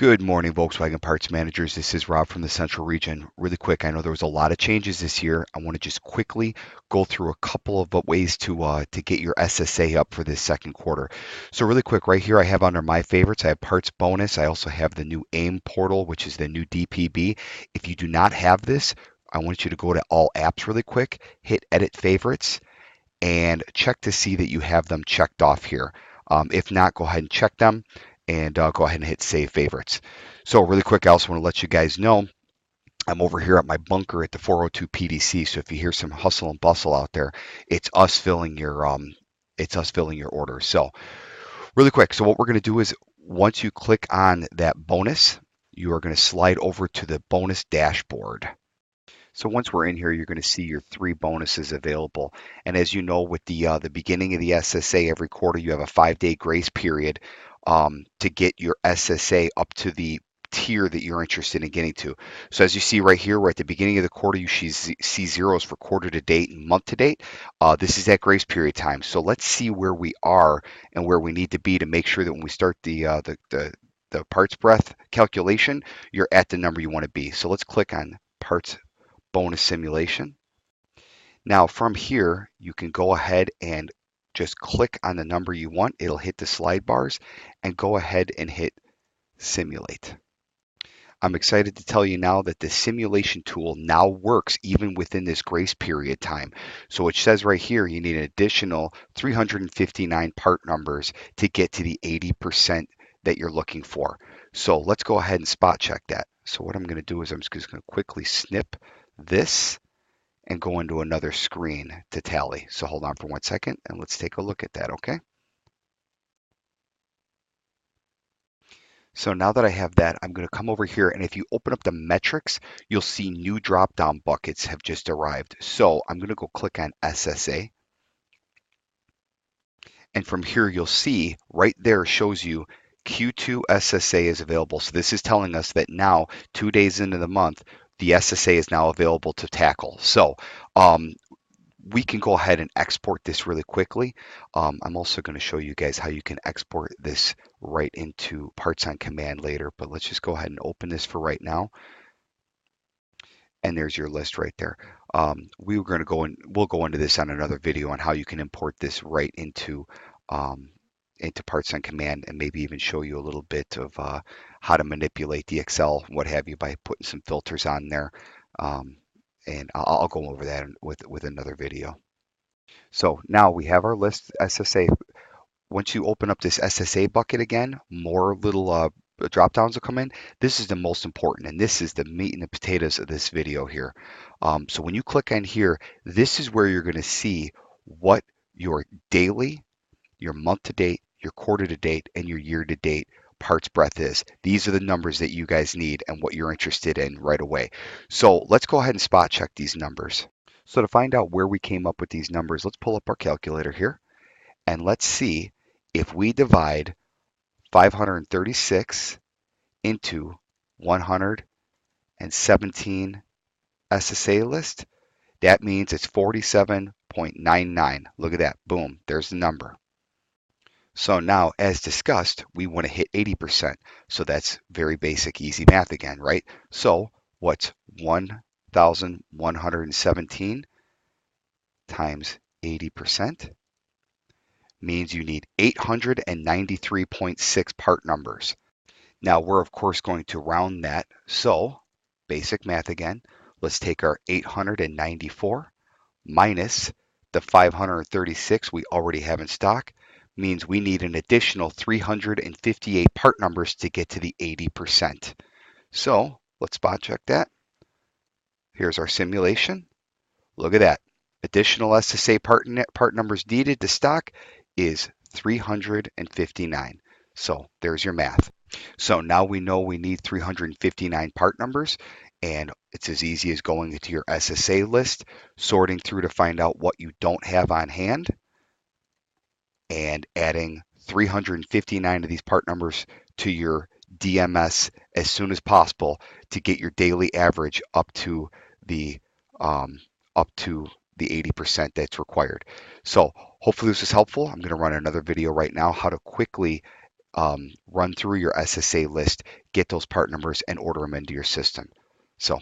Good morning, Volkswagen Parts Managers. This is Rob from the Central Region. Really quick, I know there was a lot of changes this year. I want to just quickly go through a couple of ways to get your SSA up for this second quarter. So really quick, right here I have under my favorites, I have Parts Bonus. I also have the new AIM portal, which is the new DPB. If you do not have this, I want you to go to All Apps really quick, hit Edit Favorites, and check to see that you have them checked off here. If not, go ahead and check them and go ahead and hit Save Favorites. So really quick, I also want to let you guys know I'm over here at my bunker at the 402 PDC. So if you hear some hustle and bustle out there, it's us filling your order. So really quick, so what we're going to do is once you click on that bonus, you are going to slide over to the bonus dashboard. So once we're in here, you're going to see your three bonuses available. And as you know, with the beginning of the SSA every quarter, you have a 5-day grace period to get your SSA up to the tier that you're interested in getting to. So as you see right here, we're at the beginning of the quarter. You see zeros for quarter to date and month to date. This is that grace period time. So let's see where we are and where we need to be to make sure that when we start the parts breadth calculation, you're at the number you want to be. So let's click on parts bonus simulation. Now from here, you can go ahead and just click on the number you want. It'll hit the slide bars and go ahead and hit simulate. I'm excited to tell you now that the simulation tool now works even within this grace period time. So it says right here, you need an additional 359 part numbers to get to the 80% that you're looking for. So let's go ahead and spot check that. So what I'm going to do is I'm just going to quickly snip this and go into another screen to tally. So hold on for 1 second and let's take a look at that, okay? So now that I have that, I'm going to come over here, and if you open up the metrics, you'll see new drop-down buckets have just arrived. So I'm going to go click on SSA. And from here, you'll see right there shows you Q2 SSA is available. So this is telling us that now, 2 days into the month, the SSA is now available to tackle. So we can go ahead and export this really quickly. I'm also going to show you guys how you can export this right into Parts on Command later, but let's just go ahead and open this for right now. And there's your list right there. We'll go into this on another video on how you can import this right into Parts on Command, and maybe even show you a little bit of how to manipulate the Excel, what have you, by putting some filters on there. And I'll go over that with another video. So now we have our list SSA. Once you open up this SSA bucket again, more little drop downs will come in. This is the most important, and this is the meat and the potatoes of this video here. So when you click on here, this is where you're going to see what your daily, your month to date, your quarter to date, and your year to date parts breadth is. These are the numbers that you guys need and what you're interested in right away. So let's go ahead and spot check these numbers. So to find out where we came up with these numbers, let's pull up our calculator here and let's see if we divide 536 into 117 SSA list. That means it's 47.99. Look at that. Boom. There's the number. So now, as discussed, we want to hit 80%. So that's very basic, easy math again, right? So what's 1,117 times 80%? Means you need 893.6 part numbers. Now we're of course going to round that. So basic math again. Let's take our 894 minus the 536 we already have in stock. Means we need an additional 358 part numbers to get to the 80%. So let's spot check that. Here's our simulation. Look at that. Additional SSA part numbers needed to stock is 359. So there's your math. So now we know we need 359 part numbers, and it's as easy as going into your SSA list, sorting through to find out what you don't have on hand, and adding 359 of these part numbers to your DMS as soon as possible to get your daily average up to the 80% that's required. So hopefully this is helpful. I'm going to run another video right now how to quickly run through your SSA list, get those part numbers, and order them into your system. So